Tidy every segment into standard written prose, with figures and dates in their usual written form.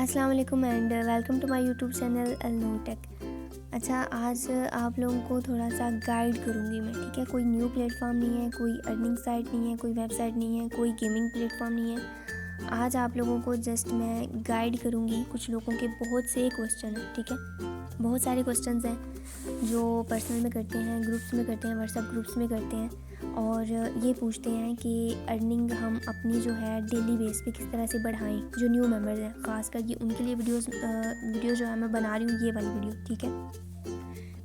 अस्सलाम वालेकुम and welcome to my YouTube channel Alnootech. अच्छा, आज आप लोगों को थोड़ा सा गाइड करूँगी मैं, ठीक है। कोई न्यू प्लेटफॉर्म नहीं है, कोई अर्निंग साइट नहीं है, कोई वेबसाइट नहीं है, कोई गेमिंग प्लेटफॉर्म नहीं है। आज आप लोगों को जस्ट मैं गाइड करूँगी। कुछ लोगों के बहुत से क्वेश्चन हैं, ठीक है। बहुत सारे क्वेश्चंस हैं जो पर्सनल में करते हैं, ग्रुप्स में करते हैं, व्हाट्सएप ग्रुप्स में करते हैं और ये पूछते हैं कि अर्निंग हम अपनी जो है डेली बेस पे किस तरह से बढ़ाएं। जो न्यू मेंबर्स हैं ख़ासकर ये उनके लिए वीडियो जो है मैं बना रही हूँ, ये वाली वीडियो, ठीक है।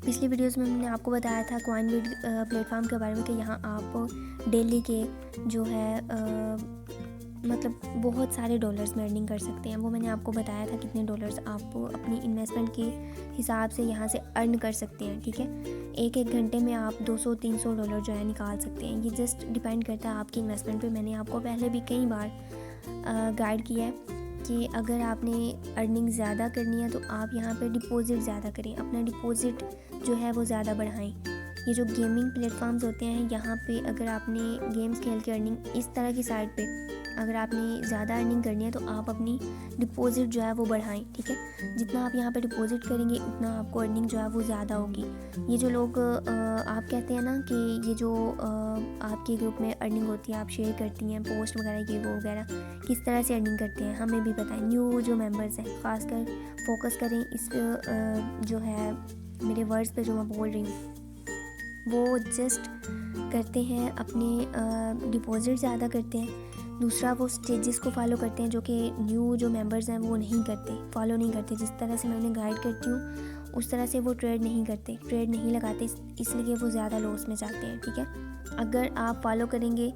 पिछली वीडियोस में मैंने आपको बताया था कॉइनबिट प्लेटफॉर्म के बारे में कि यहाँ आप डेली के जो है मतलब बहुत सारे डॉलर्स में अर्निंग कर सकते हैं। वो मैंने आपको बताया था कितने डॉलर्स आप अपनी इन्वेस्टमेंट के हिसाब से यहाँ से अर्न कर सकते हैं, ठीक है। एक घंटे में आप 200-300 डॉलर जो है निकाल सकते हैं। ये जस्ट डिपेंड करता है आपकी इन्वेस्टमेंट पे। मैंने आपको पहले भी कई बार गाइड किया है कि अगर आपने अर्निंग ज़्यादा करनी है तो आप यहाँ पे डिपॉजिट ज़्यादा करें, अपना डिपॉजिट जो है वो ज़्यादा बढ़ाएं। ये जो गेमिंग प्लेटफॉर्म्स होते हैं यहाँ पे अगर आपने गेम्स खेल के अर्निंग इस तरह की साइट पे अगर आपने ज़्यादा अर्निंग करनी है तो आप अपनी डिपॉजिट जो है वो बढ़ाएं, ठीक है। जितना आप यहाँ पे डिपॉजिट करेंगे उतना आपको अर्निंग जो है वो ज़्यादा होगी। ये जो लोग आप कहते हैं ना कि ये जो आपके ग्रुप में अर्निंग होती है, आप शेयर करती हैं पोस्ट वगैरह, ये वो वगैरह, किस तरह से अर्निंग करते हैं हमें भी बताएं। न्यू जो मेंबर्स हैं ख़ासकर फोकस करें इस जो है मेरे वर्ड्स पे जो मैं बोल रही हूँ। वो जस्ट करते हैं अपने डिपॉजिट ज़्यादा करते हैं। दूसरा वो स्टेजेस को फॉलो करते हैं जो कि न्यू जो मेंबर्स हैं वो नहीं करते, फॉलो नहीं करते। जिस तरह से मैं उन्हें गाइड करती हूँ उस तरह से वो ट्रेड नहीं करते, ट्रेड नहीं लगाते, इसलिए वो ज़्यादा लॉस में जाते हैं, ठीक है। अगर आप फॉलो करेंगे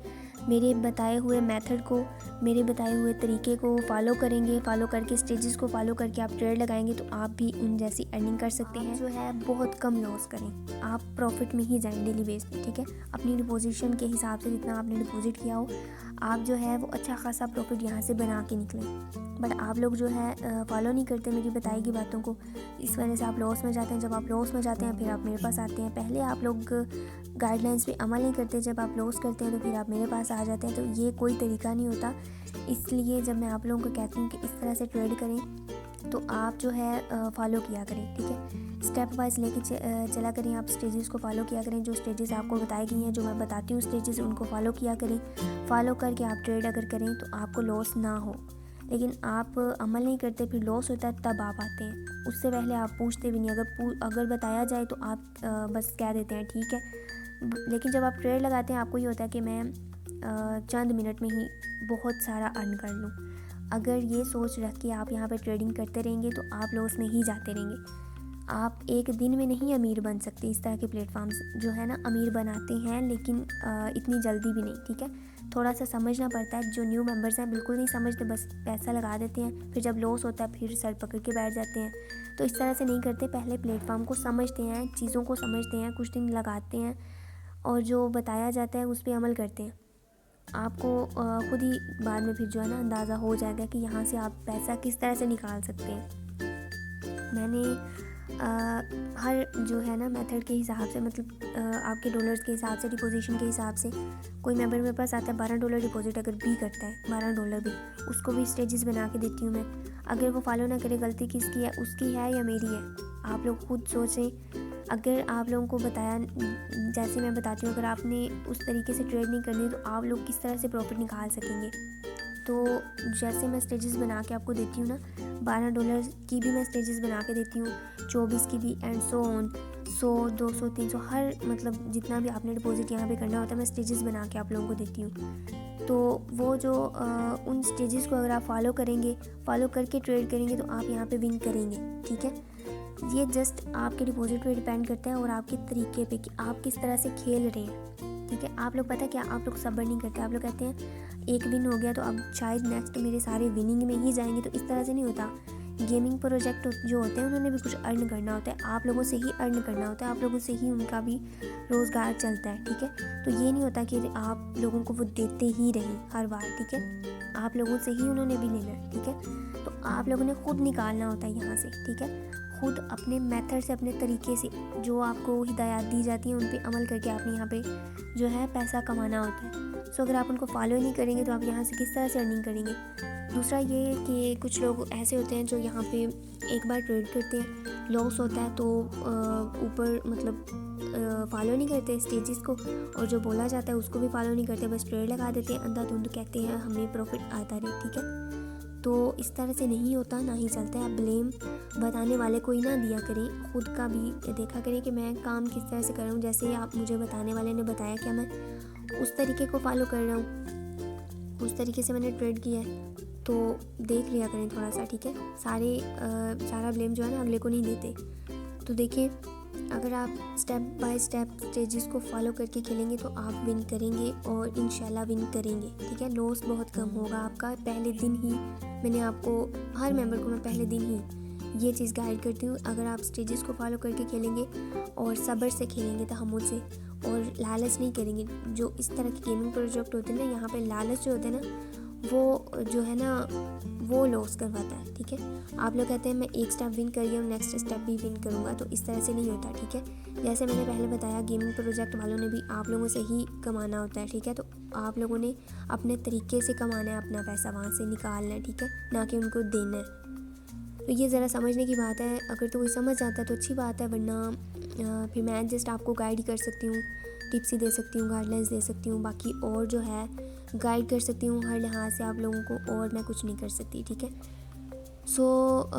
मेरे बताए हुए मेथड को, मेरे बताए हुए तरीके को फॉलो करेंगे, फॉलो करके स्टेजेस को फॉलो करके आप ट्रेड लगाएंगे तो आप भी उन जैसी अर्निंग कर सकते हैं। जो है बहुत कम लॉस करें, आप प्रॉफिट में ही जाएं डेली बेस पे, ठीक है। अपनी डिपॉजिशन के हिसाब से जितना आपने डिपॉजिट किया हो आप जो है वो अच्छा खासा प्रॉफिट यहाँ से बना के निकलें। बट आप लोग जो है फॉलो नहीं करते मेरी बताई गई बातों को, इस वजह से आप लॉस में जाते हैं। जब आप लॉस में जाते हैं फिर आप मेरे पास आते हैं। पहले आप लोग गाइडलाइंस पे अमल नहीं करते, जब आप लॉस करते हैं तो फिर आप मेरे पास आ जाते हैं। तो ये कोई तरीका नहीं होता। इसलिए जब मैं आप लोगों को कहती हूँ कि इस तरह से ट्रेड करें तो आप जो है फॉलो किया करें, ठीक है। स्टेप वाइज लेके चला करें, आप स्टेजेस को फॉलो किया करें। जो स्टेजेस आपको बताई गई हैं, जो मैं बताती हूँ स्टेजेस, उनको फॉलो किया करें। फॉलो करके आप ट्रेड अगर करें तो आपको लॉस ना हो। लेकिन आप अमल नहीं करते, फिर लॉस होता है, तब आप आते हैं। उससे पहले आप पूछते भी नहीं। अगर बताया जाए तो आप बस कह देते हैं ठीक है। लेकिन जब आप ट्रेड लगाते हैं आपको ये होता है कि मैं चंद मिनट में ही बहुत सारा अर्न कर लूँ। अगर ये सोच रख के आप यहाँ पे ट्रेडिंग करते रहेंगे तो आप लॉस में ही जाते रहेंगे। आप एक दिन में नहीं अमीर बन सकते। इस तरह के प्लेटफॉर्म्स जो है ना अमीर बनाते हैं, लेकिन इतनी जल्दी भी नहीं, ठीक है। थोड़ा सा समझना पड़ता है। जो न्यू मेंबर्स हैं बिल्कुल नहीं समझते, बस पैसा लगा देते हैं, फिर जब लॉस होता है फिर सर पकड़ के बैठ जाते हैं। तो इस तरह से नहीं करते। पहले प्लेटफॉर्म को समझते हैं, चीज़ों को समझते हैं, कुछ दिन लगाते हैं और जो बताया जाता है उस पर अमल करते हैं। आपको खुद ही बाद में फिर जो है ना अंदाज़ा हो जाएगा कि यहाँ से आप पैसा किस तरह से निकाल सकते हैं। मैंने हर जो है ना मेथड के हिसाब से, मतलब आपके डॉलर्स के हिसाब से, डिपोजिशन के हिसाब से, कोई मेंबर मेरे पास आता है $12 डिपॉजिट अगर भी करता है, $12 भी, उसको भी स्टेजेस बना के देती हूँ मैं। अगर वो फॉलो ना करे, गलती किसकी है, उसकी है या मेरी है, आप लोग खुद सोचें। अगर आप लोगों को बताया जैसे मैं बताती हूँ, अगर आपने उस तरीके से ट्रेड नहीं करनी तो आप लोग किस तरह से प्रॉफिट निकाल सकेंगे। तो जैसे मैं स्टेजेस बना के आपको देती हूँ ना, $12 की भी मैं स्टेजेस बना के देती हूँ, 24 की भी, एंड सो ऑन, 100, 200, 300, हर मतलब जितना भी आपने डिपॉजिट यहाँ पे करना होता है मैं स्टेजेस बना के आप लोगों को देती हूँ। तो वो जो उन स्टेजेस को अगर आप फॉलो करेंगे, फॉलो करके ट्रेड करेंगे तो आप यहाँ पे विन करेंगे, ठीक है। ये जस्ट आपके डिपॉजिट पे डिपेंड करता है और आपके तरीके पे कि आप किस तरह से खेल रहे हैं, ठीक है। आप लोग पता है क्या, आप लोग सब्र नहीं करते। आप लोग कहते हैं एक विन हो गया तो अब शायद नेक्स्ट मेरे सारे विनिंग में ही जाएंगे। तो इस तरह से नहीं होता। गेमिंग प्रोजेक्ट जो होते हैं उन्होंने भी कुछ अर्न करना होता है, आप लोगों से ही अर्न करना होता है, आप लोगों से ही उनका भी रोज़गार चलता है, ठीक है। तो ये नहीं होता कि आप लोगों को वो देते ही रहें हर बार, ठीक है। आप लोगों से ही उन्होंने भी लेना है, ठीक है। तो आप लोगों ने खुद निकालना होता है यहाँ से, ठीक है। खुद अपने मेथड से, अपने तरीके से, जो आपको हिदायत दी जाती है उन पे अमल करके आपने यहाँ पे जो है पैसा कमाना होता है। सो अगर आप उनको फॉलो नहीं करेंगे तो आप यहाँ से किस तरह से अर्निंग करेंगे। दूसरा ये कि कुछ लोग ऐसे होते हैं जो यहाँ पे एक बार ट्रेड करते हैं, लॉस होता है तो ऊपर मतलब फॉलो नहीं करते स्टेजेस को, और जो बोला जाता है उसको भी फॉलो नहीं करते, बस ट्रेड लगा देते हैं अंधाधुंध, कहते हैं हमें प्रॉफिट आता रहे। ठीक है, तो इस तरह से नहीं होता, ना ही चलता है। आप ब्लेम बताने वाले को ही ना दिया करें, खुद का भी देखा करें कि मैं काम किस तरह से कर रहा हूँ। जैसे आप मुझे बताने वाले ने बताया क्या मैं उस तरीके को फॉलो कर रहा हूँ, उस तरीके से मैंने ट्रेड किया है, तो देख लिया करें थोड़ा सा। ठीक है, सारा ब्लेम जो है ना अगले को नहीं देते। तो देखिए, अगर आप स्टेप बाय स्टेप स्टेजेस को फॉलो करके खेलेंगे तो आप विन करेंगे और इंशाल्लाह विन करेंगे। ठीक है, लॉस बहुत कम होगा आपका। पहले दिन ही मैंने आपको, हर मेंबर को मैं पहले दिन ही ये चीज़ गाइड करती हूँ। अगर आप स्टेजेस को फॉलो करके खेलेंगे और सब्र से खेलेंगे, तहम्मुल से, और लालच नहीं करेंगे, जो इस तरह के गेमिंग प्रोजेक्ट होते हैं ना, यहाँ पे लालच जो होते हैं ना, वो जो है ना वो लॉस करवाता है। ठीक है, आप लोग कहते हैं मैं एक स्टेप विन कर गया हूँ, नेक्स्ट स्टेप भी विन करूँगा, तो इस तरह से नहीं होता। ठीक है, जैसे मैंने पहले बताया, गेमिंग प्रोजेक्ट वालों ने भी आप लोगों से ही कमाना होता है। ठीक है, तो आप लोगों ने अपने तरीके से कमाना है, अपना पैसा वहाँ से निकालना है। ठीक है, ना कि उनको देना है। तो ये ज़रा समझने की बात है। अगर तो कोई समझ जाता है तो अच्छी बात है, वरना फिर मैं जस्ट आपको गाइड कर सकती हूँ, टिप्स ही दे सकती हूँ, गाइडलाइंस दे सकती हूँ, बाकी और जो है गाइड कर सकती हूँ हर लिहाज से आप लोगों को, और मैं कुछ नहीं कर सकती। ठीक है, सो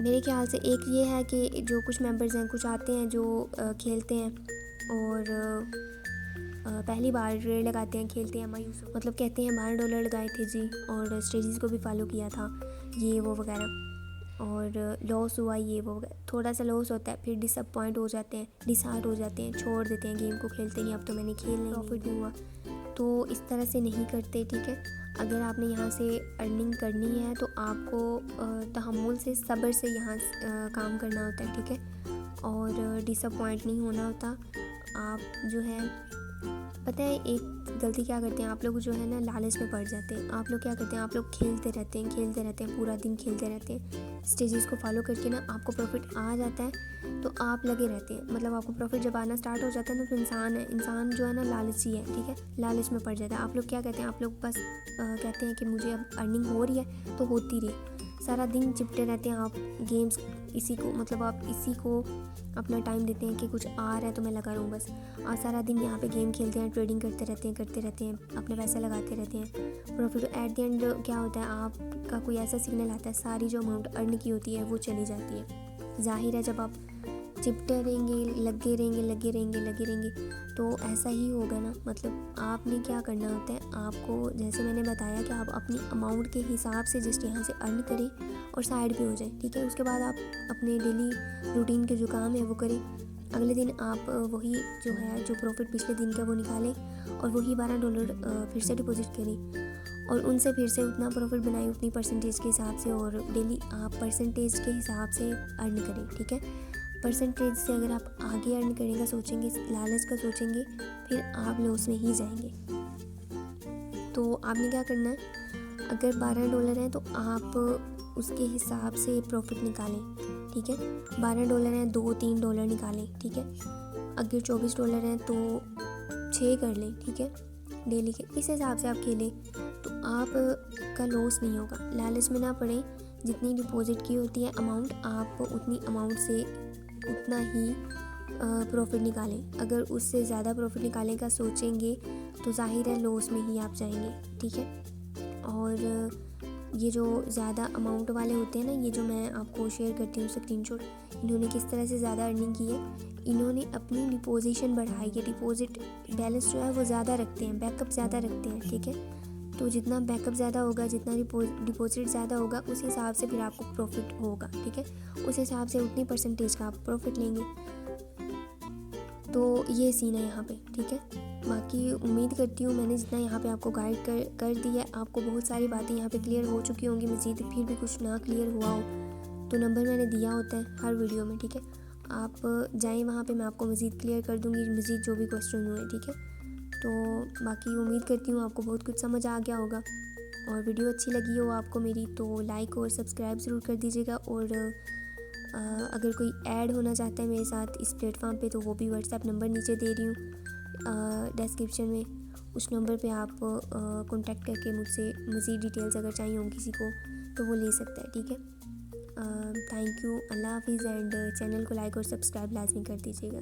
मेरे ख्याल से एक ये है कि जो कुछ मेंबर्स हैं, कुछ आते हैं जो खेलते हैं और पहली बार रेड लगाते हैं, खेलते हैं, मायूस मतलब कहते हैं $12 लगाए थे जी, और स्टेजेस को भी फॉलो किया था, ये वो वगैरह, और लॉस हुआ ये वो वगैरह। थोड़ा सा लॉस होता है, फिर डिसअपॉइंट हो जाते हैं, डिसहार्ट हो जाते हैं, छोड़ देते हैं गेम को, खेलते नहीं, अब तो मैंने खेल नहीं, प्रॉफिट नहीं हुआ। तो इस तरह से नहीं करते। ठीक है, अगर आपने यहाँ से अर्निंग करनी है तो आपको तहम्मुल से, सब्र से यहाँ काम करना होता है। ठीक है, और डिसअपॉइंट नहीं होना होता। आप जो है, पता है एक गलती क्या करते हैं आप लोग, जो है ना लालच में पड़ जाते हैं। आप लोग क्या करते हैं, आप लोग खेलते रहते हैं, पूरा दिन खेलते रहते हैं, स्टेजेस को फॉलो करके ना आपको प्रॉफिट आ जाता है तो आप लगे रहते हैं। मतलब आपको प्रॉफिट जब आना स्टार्ट हो जाता है ना, तो इंसान जो है ना लालची है। ठीक है, लालच में पड़ जाता है। आप लोग क्या कहते हैं, आप लोग बस कहते हैं कि मुझे अब अर्निंग हो रही है तो होती रहे, सारा दिन चिपटे रहते हैं आप गेम्स, इसी को मतलब आप इसी को अपना टाइम देते हैं कि कुछ आ रहा है तो मैं लगा रहूँ बस, और सारा दिन यहाँ पे गेम खेलते हैं, ट्रेडिंग करते रहते हैं, अपने पैसे लगाते रहते हैं। प्रॉफिट एट द एंड क्या होता है, आपका कोई ऐसा सिग्नल आता है, सारी जो अमाउंट अर्न की होती है वो चली जाती है। जाहिर है, जब आप चिपटे रहेंगे, लगे रहेंगे तो ऐसा ही होगा ना। मतलब आपने क्या करना होता है, आपको जैसे मैंने बताया कि आप अपनी अमाउंट के हिसाब से जस्ट यहाँ से अर्न करें और साइड पे हो जाए। ठीक है, उसके बाद आप अपने डेली रूटीन के जो काम है वो करें। अगले दिन आप वही जो है, जो प्रॉफिट पिछले दिन का वो निकालें और वही $12 फिर से डिपॉजिट करें और उनसे फिर से उतना प्रॉफिट बनाएं, उतनी परसेंटेज के हिसाब से, और डेली आप परसेंटेज के हिसाब से अर्न करें। ठीक है, परसेंटेज से अगर आप आगे अर्न करने का सोचेंगे, लालच का सोचेंगे, फिर आप लॉस में ही जाएंगे। तो आपने क्या करना है, अगर $12 हैं तो आप उसके हिसाब से प्रॉफिट निकालें। ठीक है, $12 हैं, $2-3 निकालें। ठीक है, अगर $24 हैं तो 6 कर लें। ठीक है, डेली के इस हिसाब से आप खेलें तो आप का लॉस नहीं होगा। लालच में ना पड़े, जितनी डिपॉजिट की होती है अमाउंट, आप उतनी अमाउंट से उतना ही प्रॉफिट निकालें। अगर उससे ज़्यादा प्रॉफिट निकालने का सोचेंगे तो जाहिर है लॉस में ही आप जाएंगे। ठीक है, और ये जो ज़्यादा अमाउंट वाले होते हैं ना, ये जो मैं आपको शेयर करती हूँ स्क्रीनशॉट, इन्होंने किस तरह से ज़्यादा अर्निंग की है, इन्होंने अपनी डिपॉजिशन बढ़ाई है, डिपॉजिट बैलेंस जो है वो ज़्यादा रखते हैं, बैकअप ज़्यादा रखते हैं। ठीक है, तो जितना बैकअप ज़्यादा होगा, जितना डिपॉजिट ज़्यादा होगा, उस हिसाब से फिर आपको प्रॉफिट होगा। ठीक है, उस हिसाब से उतनी परसेंटेज का आप प्रॉफिट लेंगे। तो ये सीन है यहाँ पे। ठीक है, बाकी उम्मीद करती हूँ मैंने जितना यहाँ पे आपको गाइड कर दिया, आपको बहुत सारी बातें यहाँ पे क्लियर हो चुकी होंगी। मज़ीद फिर भी कुछ ना क्लियर हुआ हो तो नंबर मैंने दिया होता है हर वीडियो में। ठीक है, आप जाएँ वहाँ पे, मैं आपको मज़ीद क्लियर कर दूँगी, मज़ीद जो भी क्वेश्चन हुए। ठीक है, तो बाकी उम्मीद करती हूँ आपको बहुत कुछ समझ आ गया होगा, और वीडियो अच्छी लगी हो आपको मेरी तो लाइक और सब्सक्राइब ज़रूर कर दीजिएगा। और अगर कोई ऐड होना चाहता है मेरे साथ इस प्लेटफॉर्म पे तो वो भी व्हाट्सएप नंबर नीचे दे रही हूँ डिस्क्रिप्शन में, उस नंबर पे आप कांटेक्ट करके मुझसे मज़ीद डिटेल्स अगर चाहिए हो किसी को तो वो ले सकता है, ठीक है। थैंक यू, अल्लाह हाफिज़ एंड चैनल को लाइक और सब्सक्राइब लाजमी कर दीजिएगा।